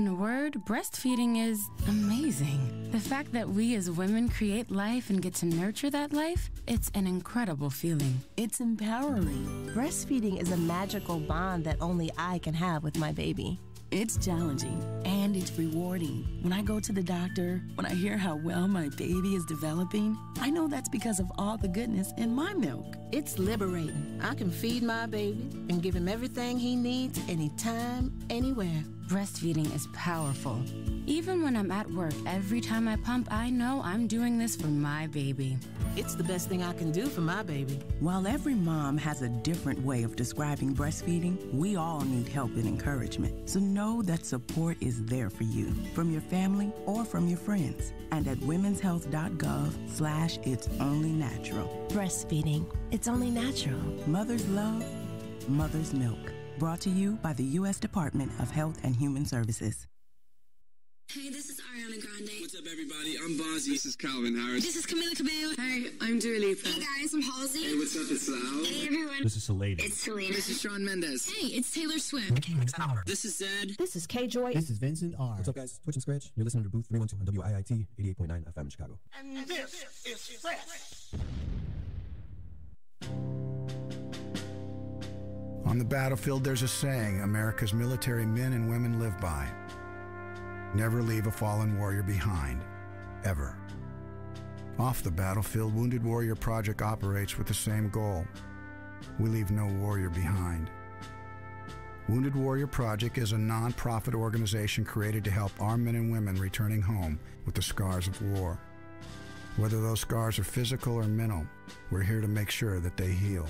In a word, breastfeeding is amazing. The fact that we as women create life and get to nurture that life, it's an incredible feeling. It's empowering. Breastfeeding is a magical bond that only I can have with my baby. It's challenging and it's rewarding. When I go to the doctor, when I hear how well my baby is developing, I know that's because of all the goodness in my milk. It's liberating. I can feed my baby and give him everything he needs anytime, anywhere. Breastfeeding is powerful. Even when I'm at work, every time I pump, I know I'm doing this for my baby. It's the best thing I can do for my baby. While every mom has a different way of describing breastfeeding, we all need help and encouragement. So know that support is there for you, from your family or from your friends. And at womenshealth.gov/it's only natural. Breastfeeding, it's only natural. Mother's love, mother's milk. Brought to you by the U.S. Department of Health and Human Services. Hey, this is Ariana Grande. What's up, everybody? I'm Bozzy. This is Calvin Harris. This is Camila Cabello. Hey, I'm Dua Lipa. Hey, guys, I'm Halsey. Hey, what's up? It's Sal. Hey, everyone. This is Selena. It's Selena. This is Shawn Mendes. Hey, it's Taylor Swift. This is Zed. This is K-Joy. This is Vincent R. What's up, guys? Twitch and Scratch. You're listening to DaBooth312 on WIIT 88.9 FM Chicago. And this is Fresh. On the battlefield, there's a saying America's military men and women live by. Never leave a fallen warrior behind, ever. Off the battlefield, Wounded Warrior Project operates with the same goal. We leave no warrior behind. Wounded Warrior Project is a non-profit organization created to help our men and women returning home with the scars of war. Whether those scars are physical or mental, we're here to make sure that they heal.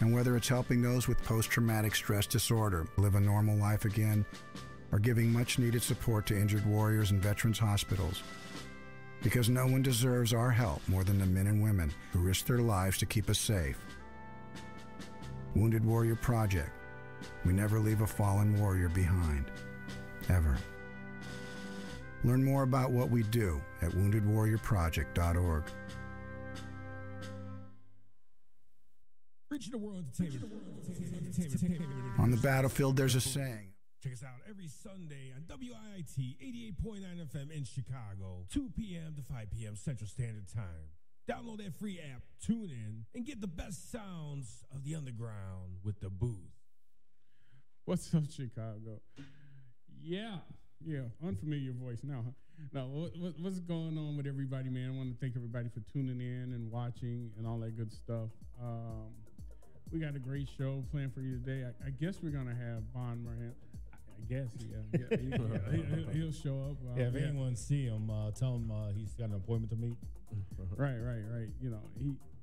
And whether it's helping those with post-traumatic stress disorder live a normal life again, or giving much-needed support to injured warriors in veterans' hospitals. Because no one deserves our help more than the men and women who risk their lives to keep us safe. Wounded Warrior Project. We never leave a fallen warrior behind. Ever. Learn more about what we do at woundedwarriorproject.org. Reaching the world entertainment. On the battlefield, there's a saying. Check us out every Sunday on WIIT 88.9 FM in Chicago, 2 p.m. to 5 p.m. Central Standard Time. Download that free app, tune in, and get the best sounds of the underground with The Booth. What's up, Chicago? Yeah, unfamiliar voice now. Huh? Now, what's going on with everybody, man? I want to thank everybody for tuning in and watching and all that good stuff. We got a great show planned for you today. I guess we're going to have Von Moran. I guess, he'll show up. If anyone see him, tell him he's got an appointment to meet. Right. You know,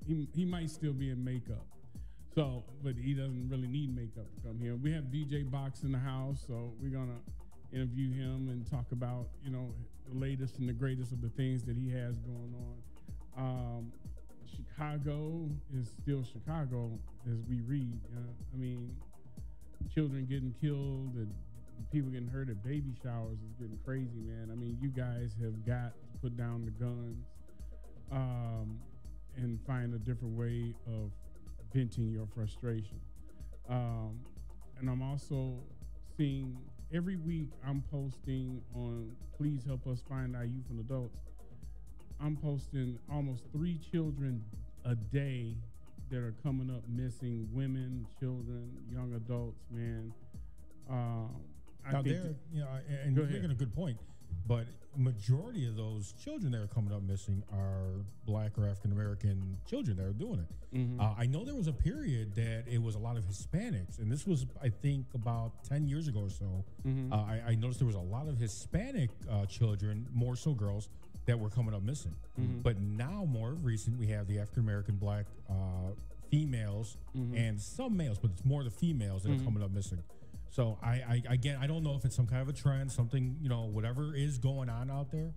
he might still be in makeup. So, but he doesn't really need makeup to come here. We have DJ Box in the house, so we're going to interview him and talk about, you know, the latest and the greatest of the things that he has going on. Chicago is still Chicago as we read. I mean, children getting killed and people getting hurt at baby showers is getting crazy, man. I mean, you guys have got to put down the guns and find a different way of venting your frustration. And I'm also seeing every week I'm posting on Please Help Us Find Our Youth and Adults. I'm posting almost 3 children a day that are coming up missing, women, children, young adults, man. Now there, you know, and you're making a good point, but majority of those children that are coming up missing are Black or African American children that are doing it. Mm-hmm. I know there was a period that it was a lot of Hispanics, and this was, I think, about 10 years ago or so. Mm-hmm. I noticed there was a lot of Hispanic children, more so girls, that were coming up missing. Mm-hmm. But now, more recent, we have the African American Black females and some males, but it's more the females that are coming up missing. So I don't know if it's some kind of a trend, something, you know, whatever is going on out there.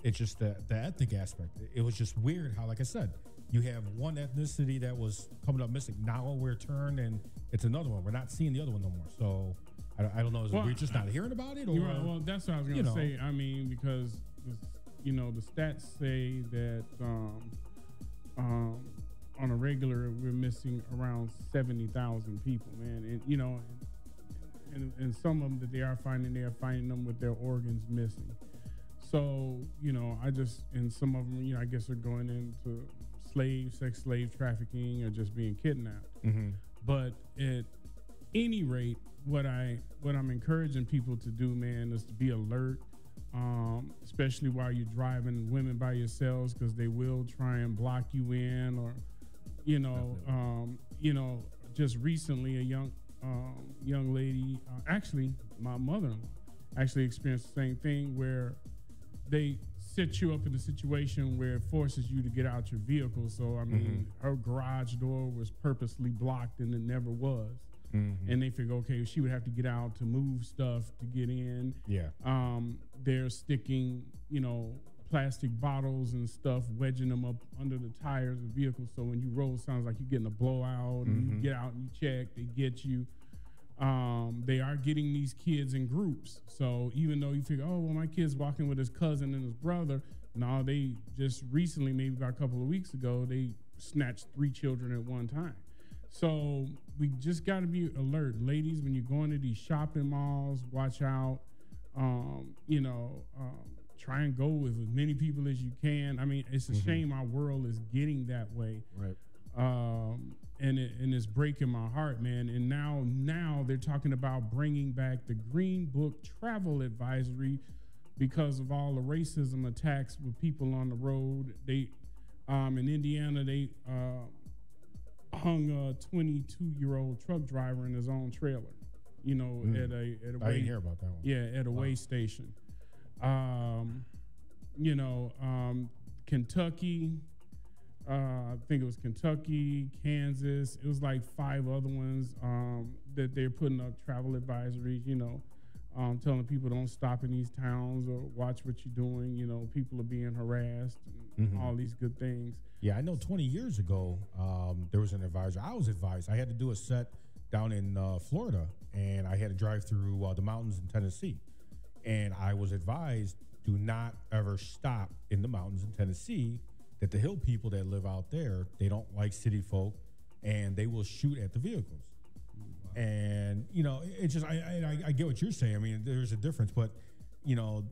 It's just the ethnic aspect. It was just weird how, like I said, you have one ethnicity that was coming up missing. Now we're turned and it's another one. We're not seeing the other one no more. So I don't know. Is we're just not hearing about it? Or, right, well, that's what I was going to say. I mean, because, you know, the stats say that on a regular, we're missing around 70,000 people, man. And, you know, and some of them that they are finding them with their organs missing. So, you know, and some of them, you know, I guess are going into sex slave trafficking or just being kidnapped. Mm-hmm. But at any rate, what I'm encouraging people to do, man, is to be alert, especially while you're driving women by yourselves, because they will try and block you in, or, you know, just recently a young lady, actually my mother-in-law, actually experienced the same thing where they set you up in a situation where it forces you to get out your vehicle. So, I mean, her garage door was purposely blocked and it never was. Mm-hmm. And they figure, okay, she would have to get out to move stuff to get in. Yeah. They're sticking, you know, plastic bottles and stuff, wedging them up under the tires of the vehicle. So when you roll, it sounds like you're getting a blowout. And you get out and you check, they get you. They are getting these kids in groups. So even though you figure, oh, well, my kid's walking with his cousin and his brother. No, they just recently, maybe about a couple of weeks ago, they snatched 3 children at one time. So we just got to be alert. Ladies, when you're going to these shopping malls, watch out. Try and go with as many people as you can. I mean, it's a shame our world is getting that way. Right. And it's breaking my heart, man. And now they're talking about bringing back the Green Book travel advisory because of all the racism attacks with people on the road. They, in Indiana, they hung a 22-year-old truck driver in his own trailer, you know, at a I didn't hear about that one. Yeah, at a way station. Kentucky, I think it was Kentucky, Kansas. It was like 5 other ones that they're putting up travel advisories, you know, telling people don't stop in these towns or watch what you're doing. You know, people are being harassed and all these good things. Yeah, I know 20 years ago, there was an advisor. I was advised. I had to do a set down in Florida, and I had to drive through the mountains in Tennessee. And I was advised, do not ever stop in the mountains in Tennessee, that the hill people that live out there, they don't like city folk, and they will shoot at the vehicles. And, you know, it's just, I get what you're saying. I mean, there's a difference, but, you know,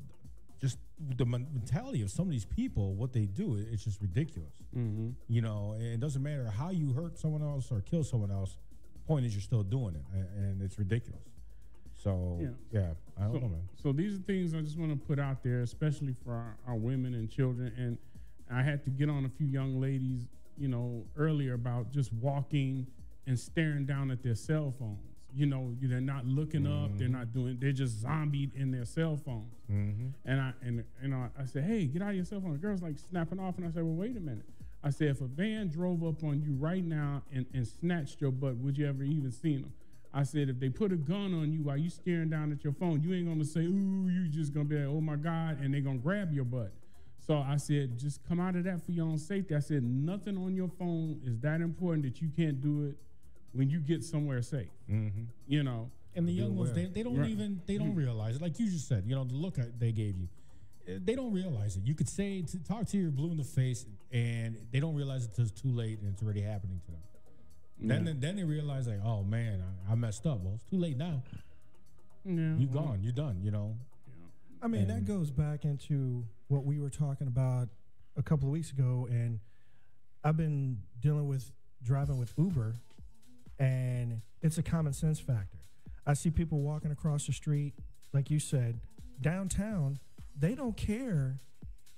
just the mentality of some of these people, what they do, it's just ridiculous. You know, and it doesn't matter how you hurt someone else or kill someone else. The point is you're still doing it, and it's ridiculous. So, yeah, I don't know, man. So these are things I just want to put out there, especially for our women and children. And I had to get on a few young ladies, you know, earlier about just walking and staring down at their cell phones. You know, they're not looking up, they're just zombied in their cell phones. And I said, hey, get out of your cell phone. The girl's like snapping off, and I said, well, wait a minute. I said, if a van drove up on you right now and snatched your butt, would you ever even seen them? I said, if they put a gun on you while you staring down at your phone, you ain't gonna say, ooh, you just gonna be like, oh my God, and they gonna grab your butt. So I said, just come out of that for your own safety. I said, nothing on your phone is that important that you can't do it when you get somewhere safe. You know. And the young ones, they don't realize it. Like you just said, you know, the look they gave you, they don't realize it. You could say, talk to your blue in the face, and they don't realize it until it's too late and it's already happening to them. Then they realize, like, oh man, I messed up. Well, it's too late now. You're gone. You're done. You know. I mean, that goes back into what we were talking about a couple of weeks ago, and I've been driving with Uber, and it's a common sense factor. I see people walking across the street, like you said, downtown. They don't care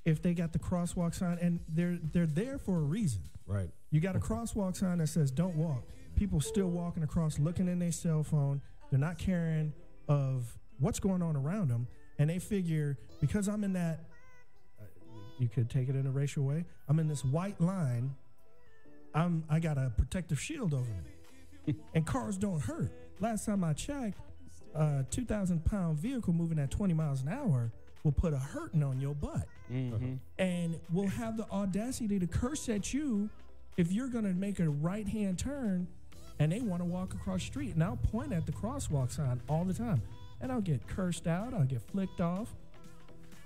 if they got the crosswalk sign, and they're there for a reason. Right. You got a crosswalk sign that says "Don't walk." People still walking across, looking in their cell phone. They're not caring of what's going on around them, and they figure because I'm in that. You could take it in a racial way. I'm in this white line. I got a protective shield over me, and cars don't hurt. Last time I checked, a 2,000-pound vehicle moving at 20 miles an hour will put a hurting on your butt, and will have the audacity to curse at you if you're going to make a right-hand turn, and they want to walk across the street. And I'll point at the crosswalk sign all the time, and I'll get cursed out. I'll get flicked off,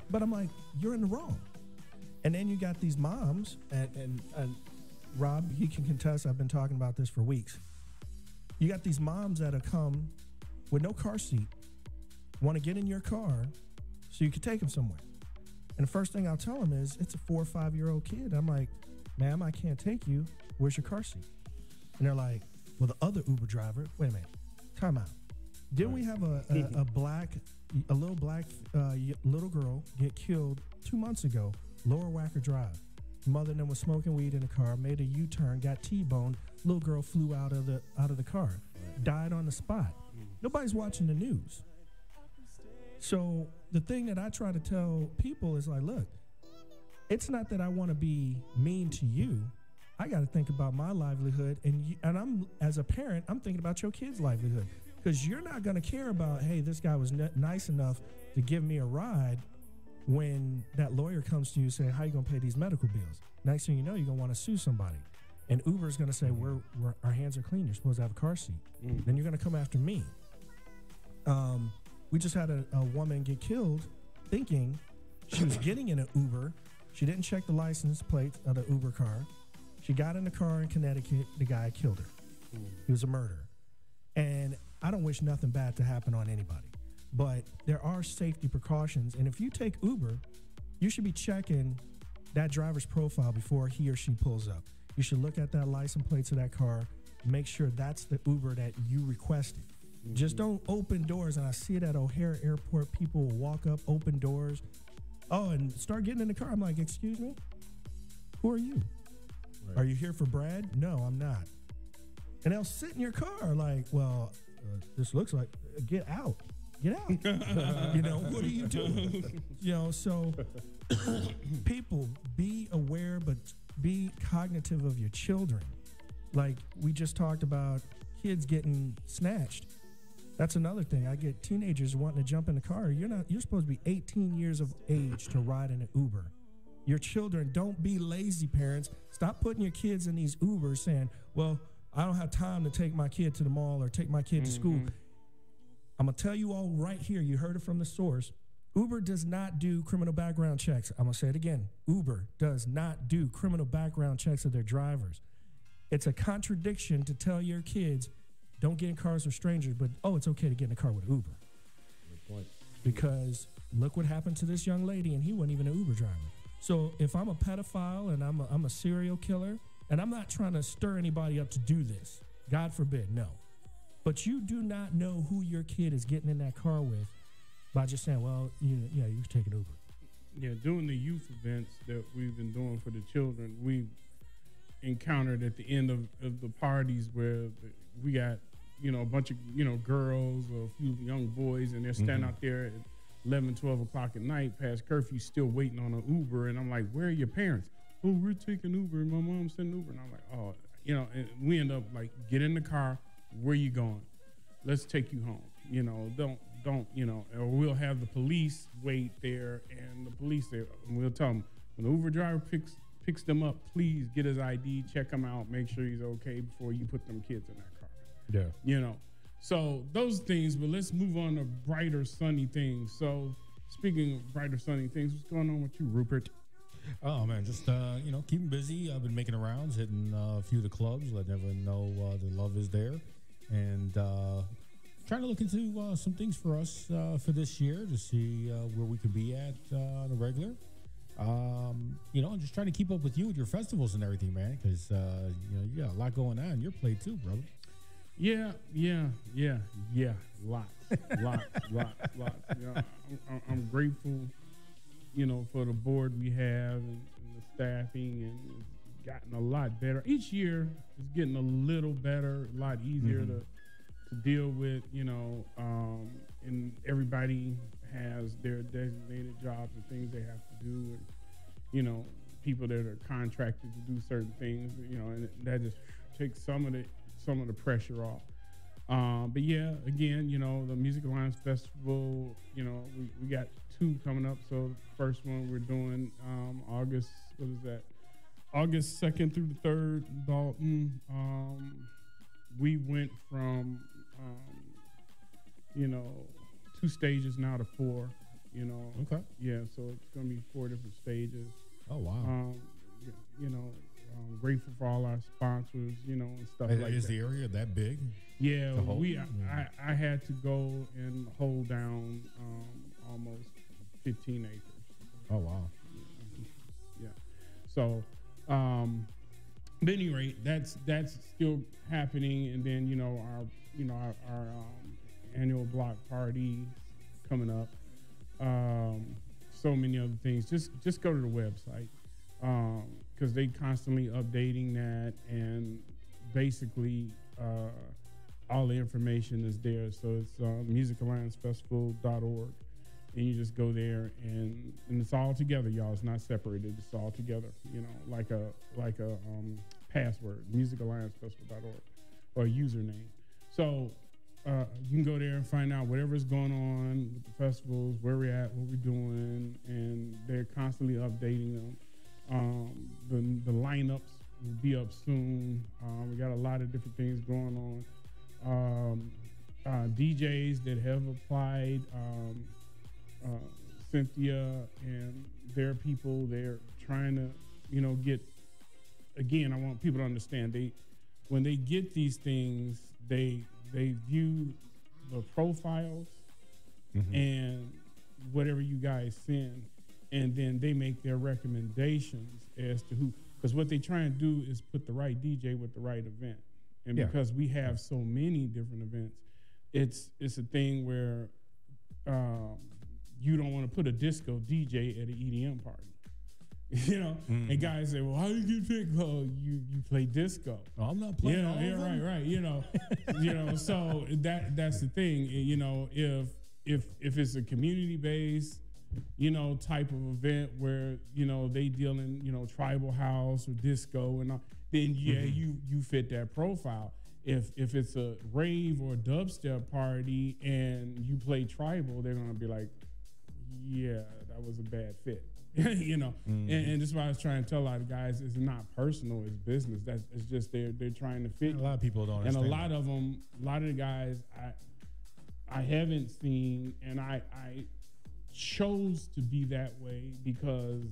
but I'm like, you're in the wrong. And then you got these moms, and Rob, he can contest. I've been talking about this for weeks. You got these moms that have come with no car seat want to get in your car so you can take them somewhere. And the first thing I'll tell them is, it's a 4 or 5 year old kid. I'm like, ma'am, I can't take you. Where's your car seat? And they're like, well, the other Uber driver, wait a minute, time out. Didn't we have a little black little girl get killed 2 months ago, Lower Wacker Drive? Mother and them was smoking weed in the car, made a U-turn, got T-boned. Little girl flew out of the car, died on the spot. Nobody's watching the news. So the thing that I try to tell people is like, look, it's not that I want to be mean to you. I got to think about my livelihood, and I'm, as a parent, I'm thinking about your kid's livelihood, because you're not going to care about, hey, this guy was nice enough to give me a ride, when that lawyer comes to you saying, how you going to pay these medical bills? Next thing you know, you're going to want to sue somebody. And Uber's going to say, our hands are clean. You're supposed to have a car seat. Then you're going to come after me. We just had a woman get killed thinking she was getting in an Uber. She didn't check the license plate of the Uber car. She got in the car in Connecticut. The guy killed her. He was a murderer. And I don't wish nothing bad to happen on anybody. But there are safety precautions. And if you take Uber, you should be checking that driver's profile before he or she pulls up. You should look at that license plates of that car, make sure that's the Uber that you requested. Just don't open doors. And I see it at O'Hare Airport. People will walk up, open doors. Oh, and start getting in the car. I'm like, excuse me? Who are you? Right. Are you here for Brad? No, I'm not. And they'll sit in your car like, well, this looks like, get out. Get out. What are you doing? So people, be aware, but be cognitive of your children. Like we just talked about kids getting snatched. That's another thing. I get teenagers wanting to jump in the car. You're supposed to be 18 years of age to ride in an Uber. Your children, don't be lazy, parents. Stop putting your kids in these Ubers saying, well, I don't have time to take my kid to the mall or take my kid to school. I'm going to tell you all right here, you heard it from the source. Uber does not do criminal background checks. I'm going to say it again. Uber does not do criminal background checks of their drivers. It's a contradiction to tell your kids, don't get in cars with strangers, but, oh, it's okay to get in a car with Uber. Good point. Because look what happened to this young lady, and he wasn't even an Uber driver. So if I'm a pedophile and I'm a serial killer, and I'm not trying to stir anybody up to do this, God forbid, no. But you do not know who your kid is getting in that car with by just saying, well, you can take an Uber. Yeah, doing the youth events that we've been doing for the children, we've encountered at the end of the parties where we got, a bunch of, girls or a few young boys, and they're standing out there at 11, 12 o'clock at night past curfew still waiting on an Uber. And I'm like, where are your parents? Oh, we're taking Uber. My mom's sending Uber. And I'm like, oh, and we end up like, get in the car. Where you going? Let's take you home. Don't, or we'll have the police wait there, and the police there, and we'll tell them, when the Uber driver picks them up, please get his ID, check him out, make sure he's okay before you put them kids in that car. Yeah. So those things, but let's move on to brighter, sunny things. So speaking of brighter, sunny things, what's going on with you, Rupert? Oh, man, just, keeping busy. I've been making the rounds, hitting a few of the clubs, letting everyone know the love is there. And trying to look into some things for us for this year to see where we could be at on a regular. And just trying to keep up with you with your festivals and everything, man, because, you got a lot going on. Your plate, too, brother. Yeah. Lot. I'm grateful, for the board we have and the staffing, and it's gotten a lot better. Each year it's getting a little better, a lot easier to deal with, and everybody has their designated jobs and things they have to do, and, people that are contracted to do certain things, and that just takes some of the pressure off. But yeah, again, the Music Alliance Festival, we got 2 coming up. So the first one we're doing August 2nd through the 3rd in Dalton. We went from 2 stages now to 4. Okay. Yeah, so it's gonna be 4 different stages. Oh wow. Grateful for all our sponsors, and stuff like that. Is the area that big? Yeah, I had to go and hold down almost 15 acres. Oh wow! Yeah. So, at any rate, that's still happening, and then our annual block party coming up. So many other things. Just go to the website because they constantly updating that, and basically all the information is there. So it's musicalliancefestival.org, and you just go there, and it's all together, y'all. It's not separated. It's all together. Like a password, musicalliancefestival.org, or a username. So you can go there and find out whatever's going on with the festivals, where we're at, what we're doing, and they're constantly updating them. The lineups will be up soon. We got a lot of different things going on. DJs that have applied, Cynthia and their people, they're trying to, get, again, I want people to understand, when they get these things, they view the profiles and whatever you guys send, and then they make their recommendations as to who, because what they try and do is put the right DJ with the right event. And because we have so many different events, it's a thing where you don't want to put a disco DJ at an EDM party. And guys say, well, how do you get picked? Oh, you play disco. Oh, I'm not playing all of them. Right. So that's the thing. If it's a community based, type of event where they deal in tribal house or disco and all, then you fit that profile. If it's a rave or a dubstep party and you play tribal, they're gonna be like, yeah, that was a bad fit. And this is why I was trying to tell a lot of guys, it's not personal, it's business. It's just they're trying to fit. A lot of people don't understand. And a lot of the guys I haven't seen, and I chose to be that way because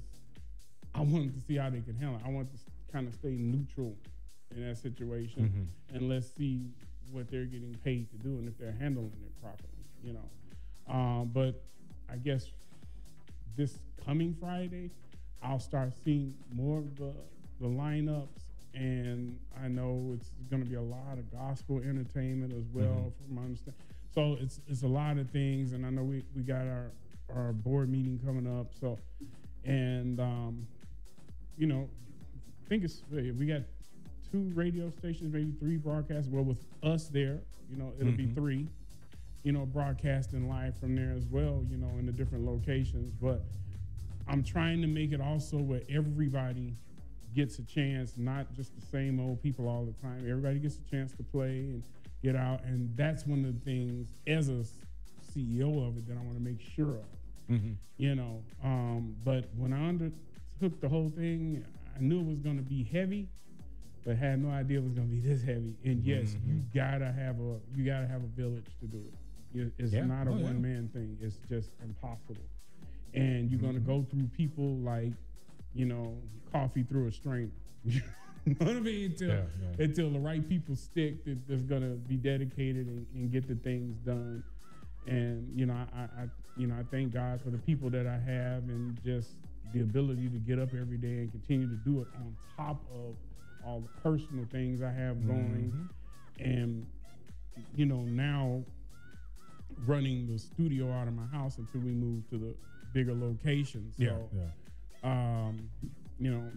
I wanted to see how they can handle it. I want to kind of stay neutral in that situation, and let's see what they're getting paid to do and if they're handling it properly, but I guess this coming Friday, I'll start seeing more of the lineups, and I know it's going to be a lot of gospel entertainment as well, from my understanding. So it's a lot of things, and I know we got our board meeting coming up. So, and I think we got 2 radio stations, maybe 3 broadcasts. Well, with us there, it'll be 3. Broadcasting live from there as well, in the different locations. But I'm trying to make it also where everybody gets a chance, not just the same old people all the time. Everybody gets a chance to play and get out. And that's one of the things as a CEO of it that I want to make sure of, but when I undertook the whole thing, I knew it was going to be heavy, but had no idea it was going to be this heavy. And yes, you gotta have a village to do it. It's not a one-man thing. It's just impossible. And you're going to go through people like, coffee through a strainer. You know what I mean? Until the right people stick that's going to be dedicated and get the things done. And, I thank God for the people that I have and just the ability to get up every day and continue to do it on top of all the personal things I have going. And, now running the studio out of my house until we move to the bigger locations. So,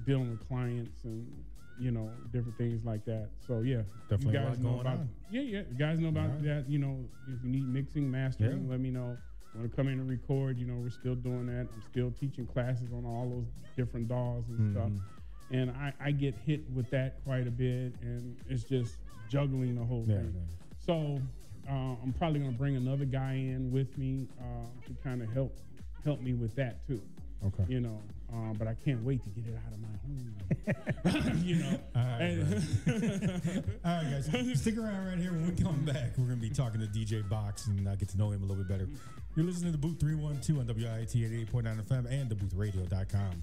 dealing with clients and, different things like that. So, definitely you guys a lot know going about on. you guys know about that. If you need mixing, mastering, let me know. Want to come in and record, we're still doing that. I'm still teaching classes on all those different DAWs and stuff. And I get hit with that quite a bit, and it's just juggling the whole thing. So I'm probably going to bring another guy in with me to kind of help me with that too. Okay. But I can't wait to get it out of my home. All right, guys. Stick around right here. When we come back, we're going to be talking to DJ Box and get to know him a little bit better. You're listening to Booth 312 on WIT 88.9 FM and DaBooth312.com.